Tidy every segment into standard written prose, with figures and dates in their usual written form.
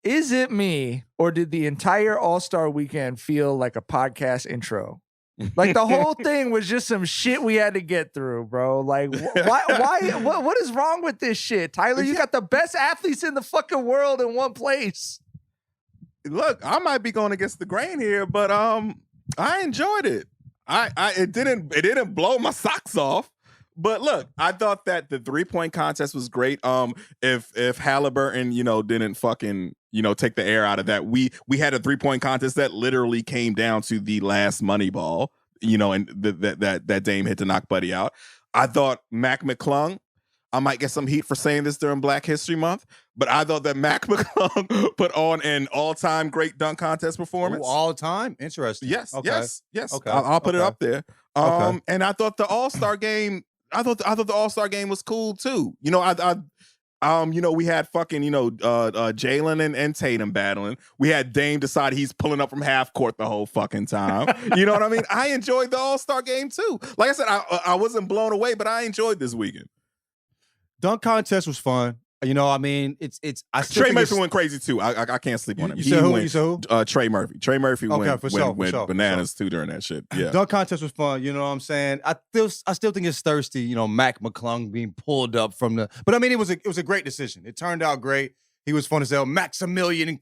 Is it me, or did the entire All-Star weekend feel like a podcast intro? Like the whole thing was just some shit we had to get through, bro. Like, what is wrong with this shit? Tyler, you got the best athletes in the fucking world in one place. Look, I might be going against the grain here, but I enjoyed it. It didn't blow my socks off. But look, I thought that the 3-point contest was great. If Halliburton, didn't fucking, take the air out of that, we had a 3-point contest that literally came down to the last money ball, and that Dame hit to knock Buddy out. I thought McClung, I might get some heat for saying this during Black History Month, but I thought that McClung put on an all-time great dunk contest performance. Ooh, all time? Interesting. Yes, okay. yes. Okay. I'll put it up there. Okay. And I thought the All-Star game. I thought the All-Star game was cool too. We had fucking, Jalen and Tatum battling. We had Dame decide he's pulling up from half court the whole fucking time. You know what I mean? I enjoyed the All-Star game too. Like I said, I wasn't blown away, but I enjoyed this weekend. Dunk contest was fun. It's I still Trey Murphy went crazy too. I can't sleep on him. You said who? Trey Murphy. Trey Murphy went bananas too during that shit. Yeah. Dunk contest was fun. You know what I'm saying? I still think it's thirsty. McClung being pulled up from the. But I mean, it was a great decision. It turned out great. He was fun as hell. Maximilian and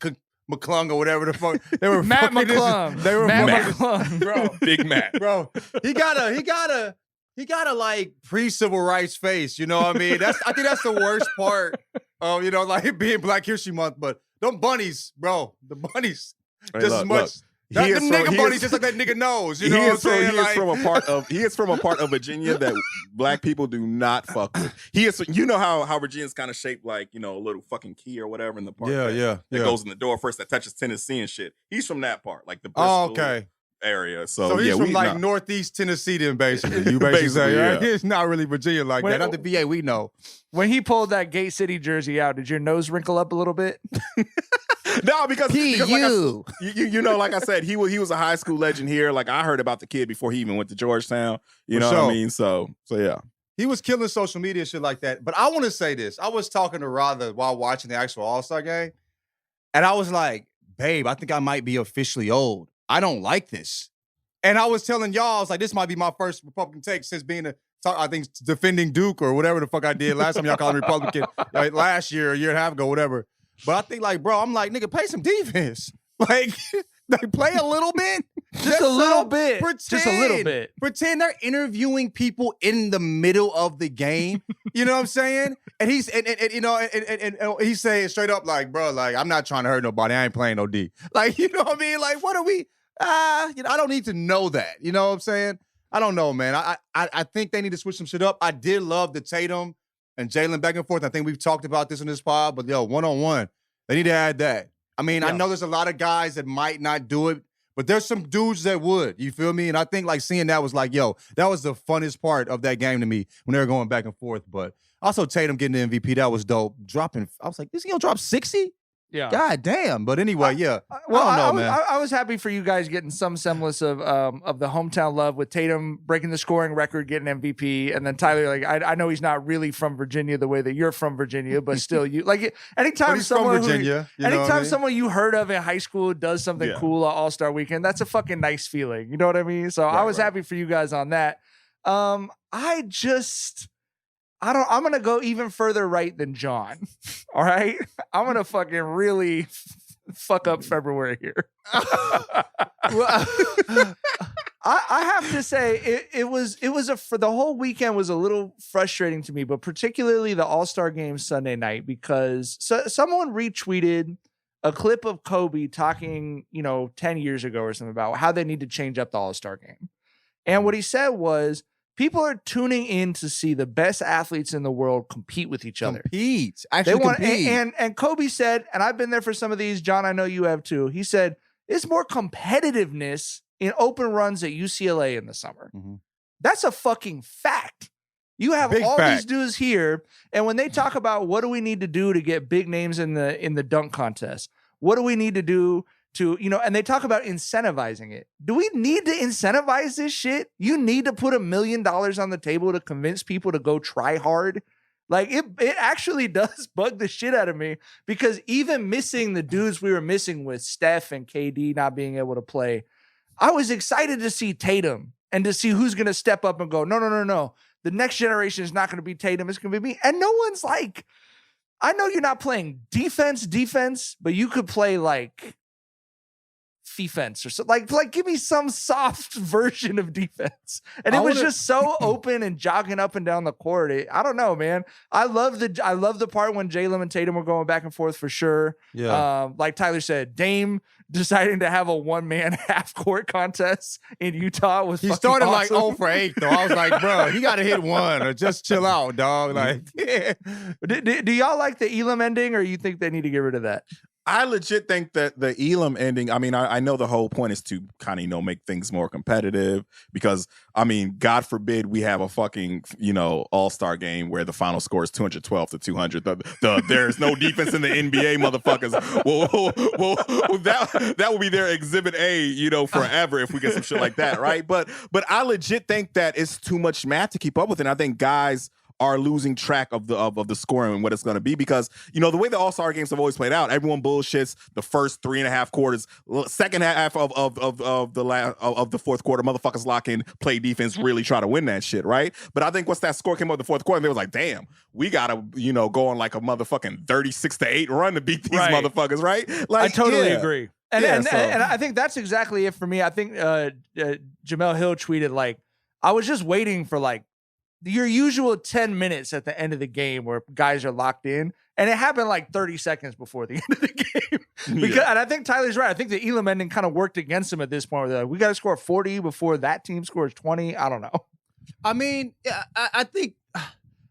McClung or whatever the fuck they were. Matt McClung. They were McClung, bro. Big Matt, bro. He got a like pre-civil rights face, you know what I mean? I think that's the worst part of, like being Black History Month. But them bunnies, bro, the bunnies, hey, just look, as much. Them nigga bunnies, just like that nigga knows. You know what I'm saying? He is from a part of Virginia that Black people do not fuck with. He is, how Virginia's kind of shaped like, a little fucking key or whatever in the part. That goes in the door first that touches Tennessee and shit. He's from that part, like the Bristol. Okay. Area. So he's from Northeast Tennessee then, basically. You basically say, right? It's not really Virginia like that. Not the VA we know. When he pulled that Gate City jersey out, did your nose wrinkle up a little bit? No, because like I said, he was a high school legend here. Like I heard about the kid before he even went to Georgetown. You know what I mean? So yeah. He was killing social media shit like that. But I want to say this. I was talking to Radha while watching the actual All-Star game, and I was like, babe, I think I might be officially old. I don't like this. And I was telling y'all, I was like, this might be my first Republican take since being defending Duke or whatever the fuck I did last time y'all called me Republican, like last year, a year and a half ago, whatever. But I think I'm like, nigga, play some defense. Like play a little bit. Just a little bit. Just a little bit. Pretend they're interviewing people in the middle of the game. You know what I'm saying? And he's he's saying straight up like, bro, like I'm not trying to hurt nobody. I ain't playing no D. Like, you know what I mean? Like, what are we? I don't need to know that. You know what I'm saying? I don't know, man. I think they need to switch some shit up. I did love the Tatum and Jalen back and forth. I think we've talked about this in this pod, but one-on-one, they need to add that. I mean, I know there's a lot of guys that might not do it, but there's some dudes that would. You feel me? And I think like seeing that was like, that was the funnest part of that game to me when they were going back and forth. But also Tatum getting the MVP, that was dope. I was like, is he gonna drop 60? Yeah. God damn. But anyway, Well, I don't know, man. I was happy for you guys getting some semblance of the hometown love with Tatum breaking the scoring record, getting MVP, and then Tyler, like I know he's not really from Virginia the way that you're from Virginia, but still, you like anytime someone someone you heard of in high school does something cool at All-Star Weekend, that's a fucking nice feeling. You know what I mean? So I was happy for you guys on that. I'm going to go even further right than John. All right? I'm going to fucking really fuck up February here. I have to say for the whole weekend was a little frustrating to me, but particularly the All-Star game Sunday night, because someone retweeted a clip of Kobe talking, 10 years ago or something about how they need to change up the All-Star game. And what he said was, people are tuning in to see the best athletes in the world compete with each other. Compete. And Kobe said, and I've been there for some of these, John, I know you have too. He said, it's more competitiveness in open runs at UCLA in the summer. Mm-hmm. That's a fucking fact. You have these dudes here, and when they talk about what do we need to do to get big names in the dunk contest, what do we need to do to, and they talk about incentivizing it. Do we need to incentivize this shit? You need to put $1 million on the table to convince people to go try hard. Like it actually does bug the shit out of me because even missing the dudes we were missing with Steph and KD not being able to play, I was excited to see Tatum and to see who's going to step up and go, no. The next generation is not going to be Tatum. It's going to be me. And no one's like, I know you're not playing defense, but you could play like defense or something. Like give me some soft version of defense. And it was just so open and jogging up and down the court. I don't know, man. I love the part when Jaylen and Tatum were going back and forth for sure. Yeah. Like Tyler said, Dame deciding to have a one-man half-court contest in Utah was he started awesome. like 0 for 8 though. I was like, bro, he got to hit one or just chill out, dog. Like, yeah. Do y'all like the Elam ending, or you think they need to get rid of that? I legit think that the Elam ending, I mean, I know the whole point is to kind of, make things more competitive because, I mean, God forbid we have a fucking, all-star game where the final score is 212 to 200. There's no defense in the NBA, motherfuckers. Well, that will be their exhibit A, forever if we get some shit like that, right? But I legit think that it's too much math to keep up with, and I think guys are losing track of the scoring and what it's going to be because the way the All-Star games have always played out, everyone bullshits the first 3.5 quarters, second half of the fourth quarter, motherfuckers lock in, play defense, really try to win that shit, right? But I think once that score came up in the fourth quarter, they was like, damn, we gotta go on like a motherfucking 36-8 run to beat these motherfuckers, right? Like, I totally agree. And I think that's exactly it for me. I think Jamel Hill tweeted like, I was just waiting for like your usual 10 minutes at the end of the game where guys are locked in. And it happened like 30 seconds before the end of the game. And I think Tyler's right. I think the Elam ending kind of worked against him at this point. Where they're like, we got to score 40 before that team scores 20. I don't know. I mean, I think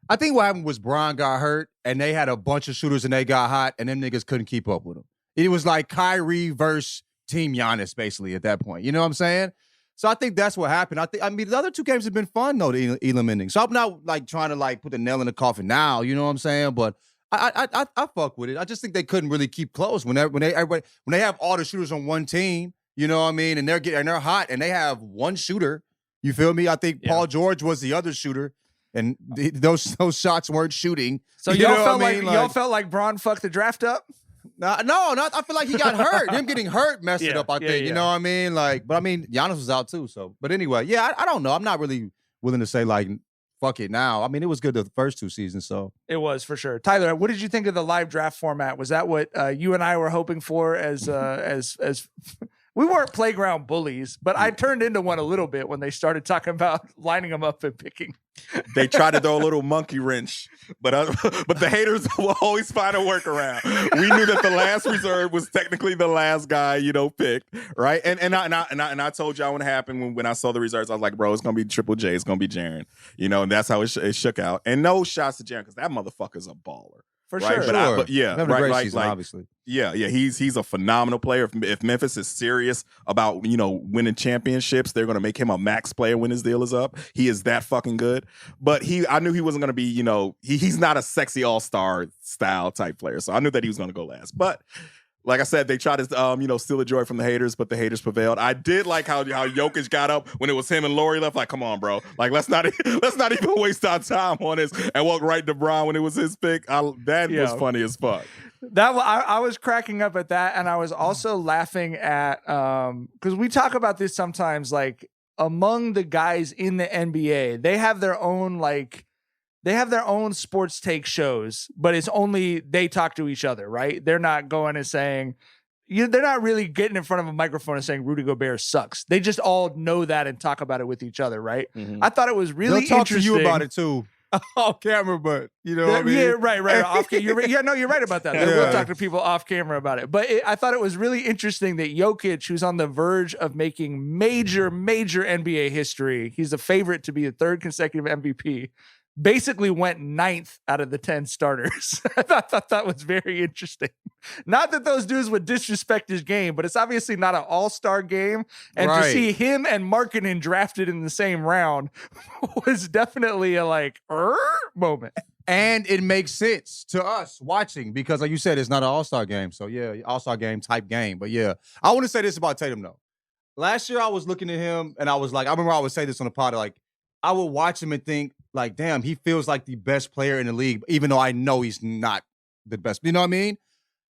what happened was Bron got hurt and they had a bunch of shooters and they got hot and them niggas couldn't keep up with them. It was like Kyrie versus Team Giannis basically at that point. You know what I'm saying? So I think that's what happened. I mean, the other two games have been fun though, the Elam ending. So I'm not like trying to like put the nail in the coffin now. You know what I'm saying? But I fuck with it. I just think they couldn't really keep close when they have all the shooters on one team. You know what I mean? And they're hot and they have one shooter. You feel me? I think Paul George was the other shooter, and those shots weren't shooting. So y'all felt like Bron fucked the draft up. No, I feel like he got hurt. Him getting hurt messed it up, I think. You know what I mean? Like, but I mean, Giannis was out too. So, but anyway, I don't know. I'm not really willing to say like, fuck it now. I mean, it was good the first two seasons, so. It was for sure. Tyler, what did you think of the live draft format? Was that what you and I were hoping for as we weren't playground bullies, but I turned into one a little bit when they started talking about lining them up and picking. They tried to throw a little monkey wrench, but the haters will always find a workaround. We knew that the last reserve was technically the last guy, picked, right? And I told y'all what happened when I saw the reserves. I was like, bro, it's gonna be Triple J, it's gonna be Jaren, and that's how it shook out. And no shots to Jaren because that motherfucker's a baller. For right? sure. But right, season, like, obviously. Yeah, he's a phenomenal player. If Memphis is serious about, winning championships, they're going to make him a max player when his deal is up. He is that fucking good. But I knew he wasn't going to be, he's not a sexy all-star style type player. So I knew that he was going to go last. But like I said, they tried to, steal the joy from the haters, but the haters prevailed. I did like how Jokic got up when it was him and Laurie left. Like, come on, bro. Like, let's not even waste our time on this and walk right to Bron when it was his pick. That was funny as fuck. I was cracking up at that, and I was also laughing at because we talk about this sometimes. Like among the guys in the NBA, they have their own sports take shows, but it's only they talk to each other, right? They're not going and saying, they're not really getting in front of a microphone and saying Rudy Gobert sucks. They just all know that and talk about it with each other, right? Mm-hmm. I thought it was really interesting. They'll talk to you about it too. Off camera, but what I mean? Yeah, right. Off camera. You're right about that. They will talk to people off camera about it. But I thought it was really interesting that Jokic, who's on the verge of making major NBA history, he's the favorite to be the third consecutive MVP, basically went 9th out of the 10 starters. I thought that was very interesting. Not that those dudes would disrespect his game, but it's obviously not an all-star game. And to see him and Markkanen drafted in the same round was definitely a moment. And it makes sense to us watching because, like you said, it's not an all-star game. So, yeah, all-star game type game. But, yeah, I want to say this about Tatum, though. Last year, I was looking at him, and I was like, I remember I would say this on the pod, like, I would watch him and think, like, damn, he feels like the best player in the league, even though I know he's not the best. You know what I mean?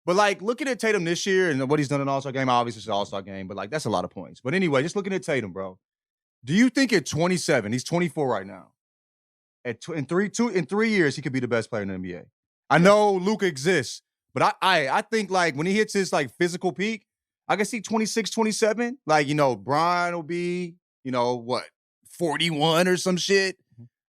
But, like, looking at Tatum this year and what he's done in the All-Star game, obviously it's an All-Star game, but, like, that's a lot of points. But anyway, just looking at Tatum, bro, do you think at 27, he's 24 right now, in 3 years, he could be the best player in the NBA? I know Luka exists, but I think, like, when he hits his, like, physical peak, I can see 26, 27. Like, you know, Brian will be, you know, what, 41 or some shit?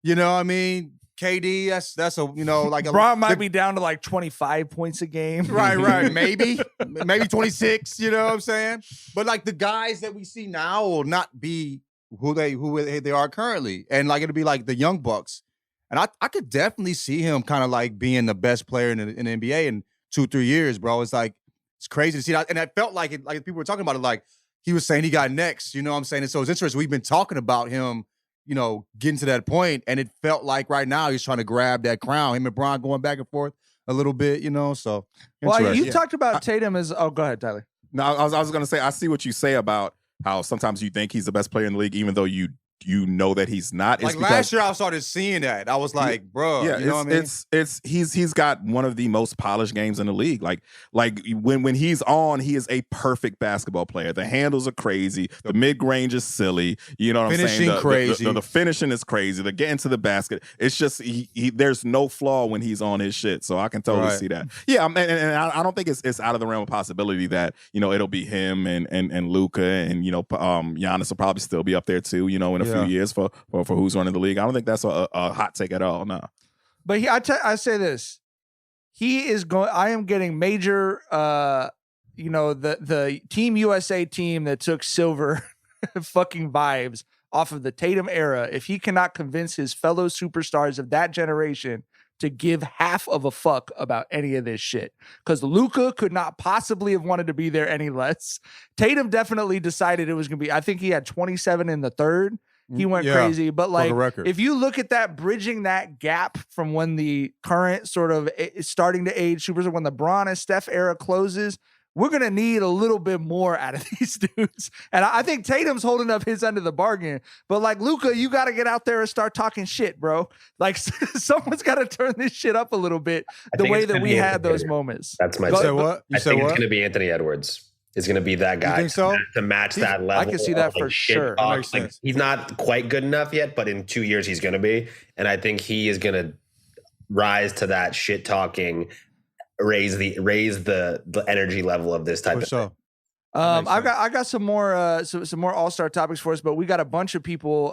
You know what I mean? KD, that's a, you know, like Bron might be down to like 25 points a game. Right. Maybe 26, you know what I'm saying? But like the guys that we see now will not be who they are currently. And like it'll be like the young bucks. And I could definitely see him kind of like being the best player in the NBA in 2-3 years, bro. It's like, it's crazy to see that. And I felt like it, like people were talking about it, like he was saying he got next, you know what I'm saying? And so it's interesting. We've been talking about him, you know, getting to that point, and it felt like right now he's trying to grab that crown. Him and Bron going back and forth a little bit, you know. So, well, you talked about Tatum as. Oh, go ahead, Tyler. No, I was going to say I see what you say about how sometimes you think he's the best player in the league, even though you know that he's not. Like last year, I started seeing that. I was like, bro, yeah, you know what I mean? He's got one of the most polished games in the league. Like when he's on, he is a perfect basketball player. The handles are crazy. The mid range is silly. You know what I'm saying? Finishing crazy. The finishing is crazy. The getting to the basket. It's just there's no flaw when he's on his shit. So I can totally see that. Yeah, and I don't think it's out of the realm of possibility that, you know, it'll be him and Luka and, you know, Giannis will probably still be up there too, you know, in a few years for who's running the league. I don't think that's a hot take at all. No. But I say this. He is going. I am getting major. You know, the Team USA team that took silver, fucking vibes off of the Tatum era. If he cannot convince his fellow superstars of that generation to give half of a fuck about any of this shit, because Luka could not possibly have wanted to be there any less. Tatum definitely decided it was going to be. I think he had 27 in the third. He went crazy, but like, if you look at that, bridging that gap from when the current sort of starting to age superstar, when the Bron and Steph era closes, we're going to need a little bit more out of these dudes. And I think Tatum's holding up his end of the bargain, but like Luka, you got to get out there and start talking shit, bro. Like someone's got to turn this shit up a little bit the way that we had those moments. That's my You said what? I think it's going to be Anthony Edwards. Is going to be that guy to match that level. I can see that for sure. Like, he's not quite good enough yet, but in 2 years he's going to be. And I think he is going to rise to that shit talking, raise the energy level of this type of thing. I got some more all-star topics for us, but we got a bunch of people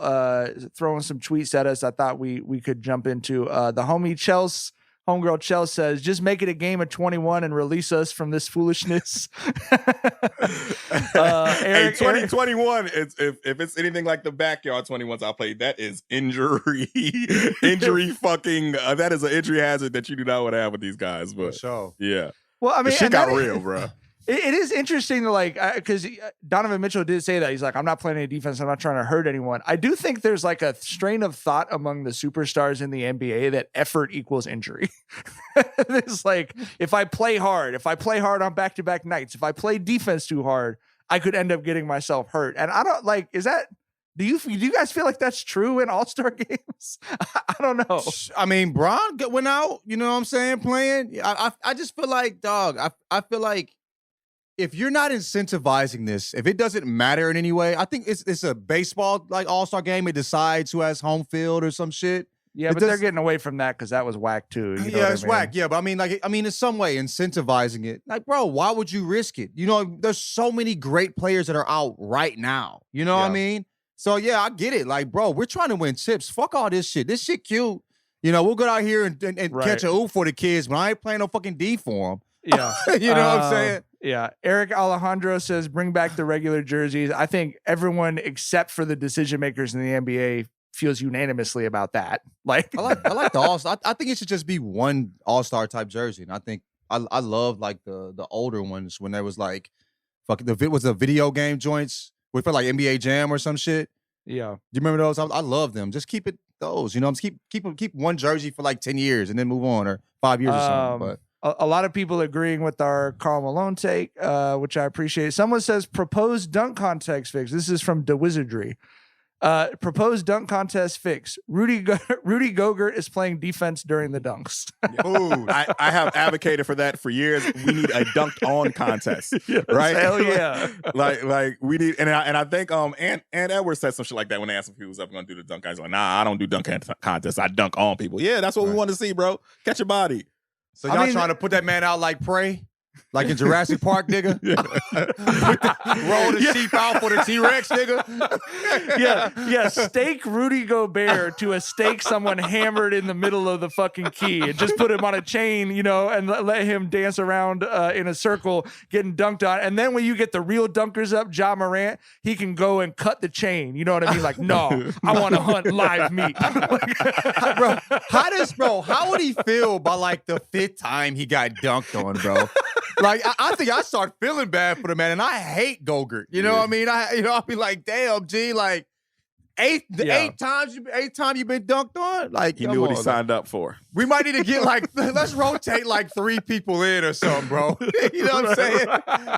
throwing some tweets at us. I thought we could jump into the homegirl Chelsea says, just make it a game of 21 and release us from this foolishness. Hey, 2021, if it's anything like the backyard 21s I played, that is injury fucking, that is an injury hazard that you do not want to have with these guys. But yeah. Well, I mean, the shit got real, bro. It is interesting to like, because Donovan Mitchell did say that. He's like, I'm not playing any defense. I'm not trying to hurt anyone. I do think there's like a strain of thought among the superstars in the NBA that effort equals injury. It's like, if I play hard on back-to-back nights, if I play defense too hard, I could end up getting myself hurt. And I don't like, do you guys feel like that's true in all-star games? I don't know. I mean, Bron went out, you know what I'm saying, playing. I just feel like, dog, I feel like, if you're not incentivizing this, if it doesn't matter in any way, I think it's a baseball like all-star game. It decides who has home field or some shit. Yeah, but they're getting away from that because that was whack too. You know it's whack. Yeah, but I mean, in some way, incentivizing it. Like, bro, why would you risk it? You know, there's so many great players that are out right now. You know what I mean? So yeah, I get it. Like, bro, we're trying to win chips. Fuck all this shit. This shit cute. You know, we'll go out here and catch a ooh for the kids, but I ain't playing no fucking D for them. Yeah. You know what I'm saying? Yeah. Eric Alejandro says, bring back the regular jerseys. I think everyone except for the decision makers in the NBA feels unanimously about that. Like, I like the all-star. I think it should just be one all-star type jersey. And I think I love like the older ones when there was like fucking was the video game joints with like NBA Jam or some shit. Yeah. Do you remember those? I love them. Just keep it those. You know, just keep one jersey for like 10 years and then move on, or 5 years or something. But a lot of people agreeing with our Karl Malone take, which I appreciate. Someone says proposed dunk context fix. This is from The Wizardry. Proposed dunk contest fix. Rudy Gobert is playing defense during the dunks. Ooh, I have advocated for that for years. We need a dunked on contest, Yes, right? hell yeah. like we need, and I think and Edwards said some shit like that when they asked him if he was ever going to do the dunk contest. Like, nah, I don't do dunk contests. I dunk on people. Yeah, that's what we want to see, bro. Catch your body. So y'all trying to put that man out like prey? Like in Jurassic Park, nigga? Roll the sheep out for the T-Rex, nigga? Yeah. Stake Rudy Gobert to a stake someone hammered in the middle of the fucking key and just put him on a chain, and let him dance around in a circle getting dunked on. And then when you get the real dunkers up, Ja Morant, he can go and cut the chain. You know what I mean? Like, no, I want to hunt live meat. Bro, how would he feel by like the 5th time he got dunked on, bro? Like, I think I start feeling bad for the man, and I hate Gogurt. You know what I mean? I'll be like, damn, G, like, eight time you've been dunked on? Like, he knew what he signed up for. We might need to get let's rotate like 3 people in or something, bro. You know what I'm saying?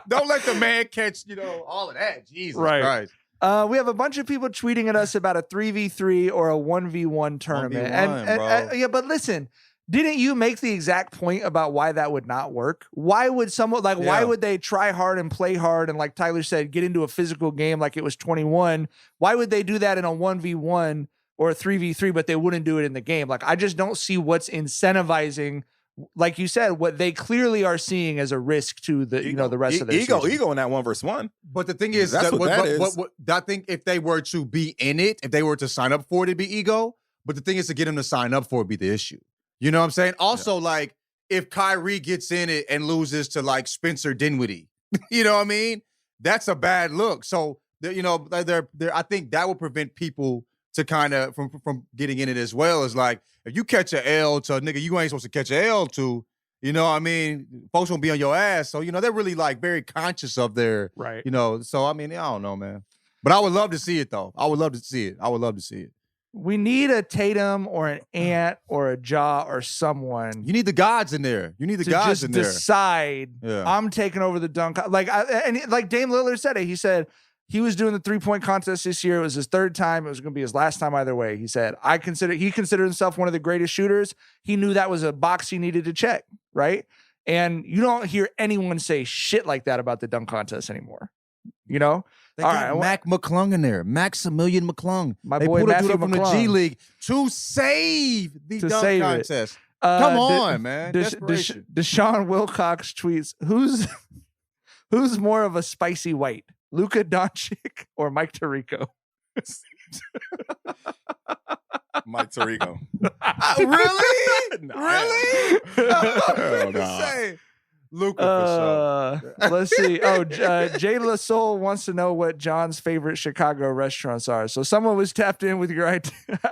Don't let the man catch, all of that. Jesus Christ. We have a bunch of people tweeting at us about a 3v3 or a 1v1 tournament. 1v1, but listen, didn't you make the exact point about why that would not work? Why would someone why would they try hard and play hard and, like Tyler said, get into a physical game like it was 21? Why would they do that in a 1v1 or a 3v3, but they wouldn't do it in the game? Like, I just don't see what's incentivizing, like you said, what they clearly are seeing as a risk to the the rest of their ego season. in that 1v1. But the thing is, that's what that is. I think if they were to be in it, if they were to sign up for it, it'd be ego. But the thing is, to get them to sign up for it be the issue. You know what I'm saying? Also, like, if Kyrie gets in it and loses to, like, Spencer Dinwiddie, you know what I mean? That's a bad look. So, I think that will prevent people to kind of from getting in it as well. Is like, if you catch an L to a nigga you ain't supposed to catch an L to, you know what I mean? Folks won't be on your ass. So, they're really, like, very conscious of their, right. So, I mean, I don't know, man. But I would love to see it, though. I would love to see it. We need a Tatum or an Ant or a Ja or someone. You need the gods in there. You need the gods in there. Decide. I'm taking over the dunk. Like Dame Lillard said it. He said he was doing the 3-point contest this year. It was his 3rd time. It was going to be his last time either way. He said he considered himself one of the greatest shooters. He knew that was a box he needed to check, right? And you don't hear anyone say shit like that about the dunk contest anymore. They got Mac McClung in there. Maximilian McClung. My boy Matthew from the G League to save the dunk contest. Come on, man. Deshaun Wilcox tweets, who's more of a spicy white, Luka Doncic or Mike Tirico? Mike Tirico. Really? No, really? Hell no. Luka for sure. Let's see. Jay LaSoul wants to know what John's favorite Chicago restaurants are. So someone was tapped in with your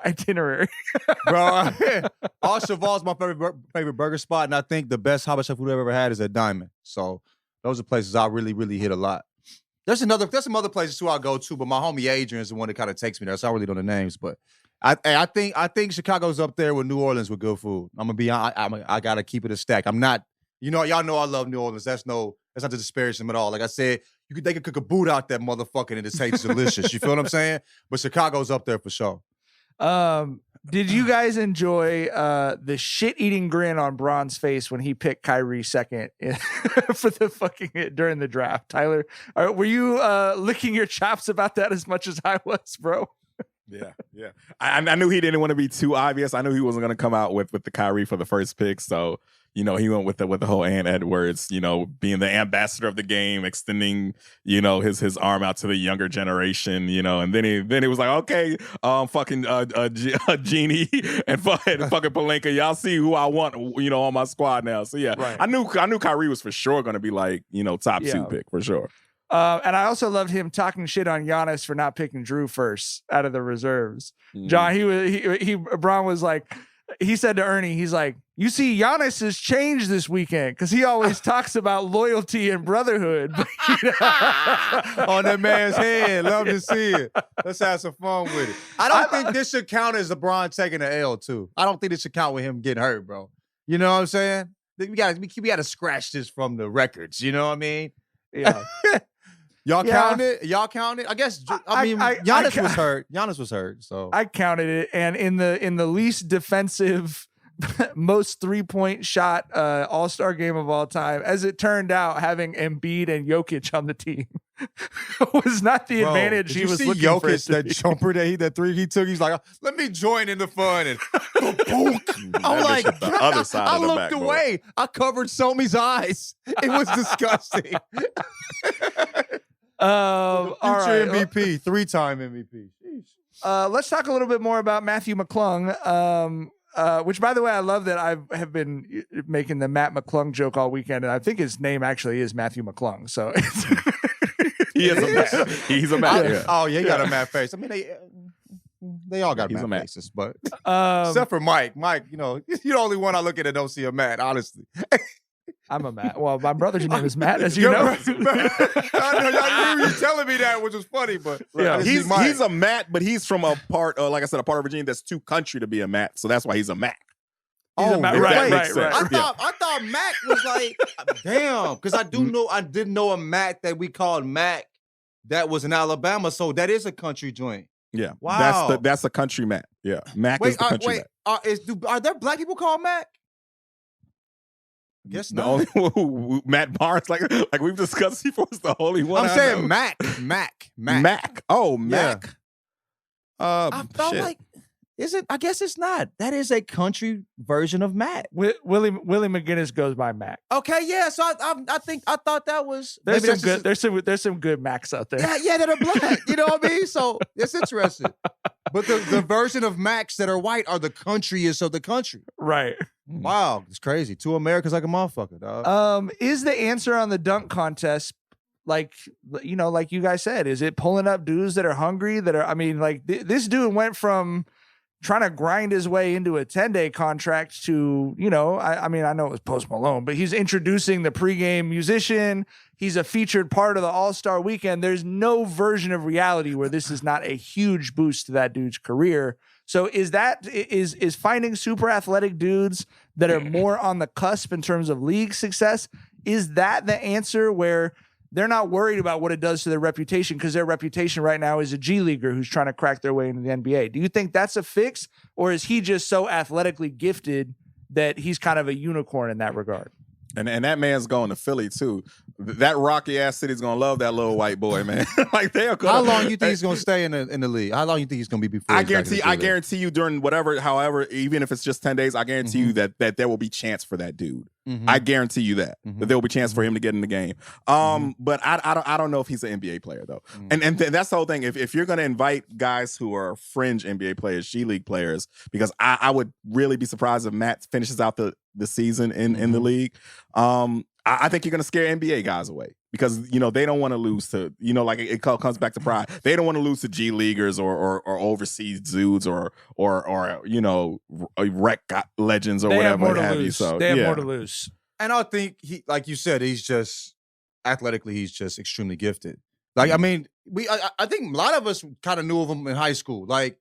itinerary. Bro, All Cheval's my favorite burger spot, and I think the best habanero food I've ever had is at Diamond. So those are places I really, really hit a lot. There's some other places too I go to, but my homie Adrian is the one that kind of takes me there. So I really don't know the names, but I think Chicago's up there with New Orleans with good food. I'm gonna be I gotta keep it a stack. I'm not. Y'all know I love New Orleans. That's not to disparage them at all. Like I said, they could cook a boot out that motherfucker and it tastes delicious. You feel what I'm saying? But Chicago's up there for sure. Did you guys enjoy the shit-eating grin on Bron's face when he picked Kyrie second for the fucking during the draft? Tyler, were you licking your chops about that as much as I was, bro? Yeah. I knew he didn't want to be too obvious. I knew he wasn't going to come out with the Kyrie for the first pick, so. He went with the whole Ant Edwards, being the ambassador of the game, extending, his arm out to the younger generation, and then he was like, okay, fucking Genie and fucking Palenka, y'all see who I want, on my squad now. So yeah, right. I knew Kyrie was for sure going to be like, top 2 pick for sure. And I also loved him talking shit on Giannis for not picking Drew first out of the reserves. John, Bron was like. He said to Ernie, he's like, you see, Giannis has changed this weekend because he always talks about loyalty and brotherhood. On that man's head. Love to see it. Let's have some fun with it. I don't think this should count as LeBron taking an L, too. I don't think this should count with him getting hurt, bro. You know what I'm saying? We got to scratch this from the records. You know what I mean? Yeah. Y'all Yeah. count it? Y'all count it? I guess. Giannis was hurt. Giannis was hurt. So I counted it, and in the least defensive, most 3-point shot All-Star game of all time, as it turned out, having Embiid and Jokic on the team was not the advantage he was looking for. Jokic, that jumper that three he took, he's like, let me join in the fun. And I'm like, the other side I of the looked backboard. away. I covered Somi's eyes. It was disgusting. All right. MVP, 3-time MVP. Let's talk a little bit more about Matthew McClung. Which, by the way, I love that I have been making the Matt McClung joke all weekend, and I think his name actually is Matthew McClung. So He is a Matt. He's a Matt. Yeah. Oh, yeah, he got a Matt face. I mean, they all got He's a Matt Matt. faces, but except for Mike. Mike, you're the only one I look at and don't see a Matt, honestly. I'm a Matt. Well, my brother's name is Matt, as you know. I know you telling me that, which was funny, but Yeah. He's a Matt, but he's from a part, like I said, a part of Virginia that's too country to be a Matt. So that's why he's a Mac. He's a Matt. if that Right. makes sense. I thought Mac was like, damn, because I didn't know a Mac that we called Mac that was in Alabama, so that is a country joint. Yeah. Wow. That's a country Mac. Yeah. Mac is the country Mac. Are there black people called Mac? Guess The not. only Matt Barnes, like we've discussed before, is the only one. I'm I saying know. Mac. Mac. Oh, Mac. I felt Shit. like, is it? I guess it's not. That is a country version of Mac. Willie McGinnis goes by Mac. Okay, yeah. So I thought that was There's maybe some that's good. just- There's some good Macs out there. Yeah, that are black. You know what I mean? So it's interesting. But the version of Macs that are white are the countryest of the country. Right. Wow, it's crazy. 2 Americans like a motherfucker, dog. Is the answer on the dunk contest like you guys said? Is it pulling up dudes that are hungry? That are, I mean, like this dude went from trying to grind his way into a 10-day contract to, I mean, I know it was Post Malone, but he's introducing the pregame musician. He's a featured part of the All-Star weekend. There's no version of reality where this is not a huge boost to that dude's career. So is finding super athletic dudes that are more on the cusp in terms of league success, is that the answer where they're not worried about what it does to their reputation, because their reputation right now is a G leaguer who's trying to crack their way into the NBA? Do you think that's a fix, or is he just so athletically gifted that he's kind of a unicorn in that regard? And that man's going to Philly too. That rocky ass city's gonna love that little white boy, man. Like they're gonna. How long you think he's gonna stay in the league? How long you think he's gonna be before? I guarantee you during however, even if it's just 10 days, I guarantee you that there will be chance for that dude. Mm-hmm. I guarantee you that there will be chance for him to get in the game. But I don't know if he's an NBA player though. And that's the whole thing. If you're gonna invite guys who are fringe NBA players, G League players, because I would really be surprised if Matt finishes out the season in the league. I think you're going to scare NBA guys away because, they don't want to lose to, like it comes back to pride. They don't want to lose to G Leaguers or overseas dudes or rec legends or whatever. They have more to lose. And I think he, like you said, he's just athletically, he's just extremely gifted. Like, I mean, I think a lot of us kind of knew of him in high school. Like,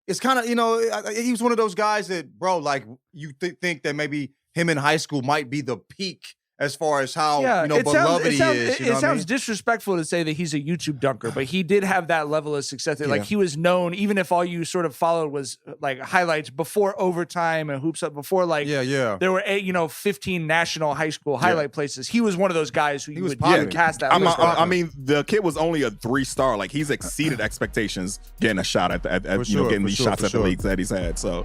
it's kind of, he was one of those guys that, bro, like you think that maybe him in high school might be the peak as far as how beloved he is. It sounds disrespectful to say that he's a YouTube dunker, but he did have that level of success. Like he was known, even if all you sort of followed was like highlights before overtime and hoops up before there were 15 national high school highlight places. He was one of those guys who you would cast that. I mean, the kid was only a 3-star. Like he's exceeded expectations getting a shot at getting these shots at the leagues that he's had. So.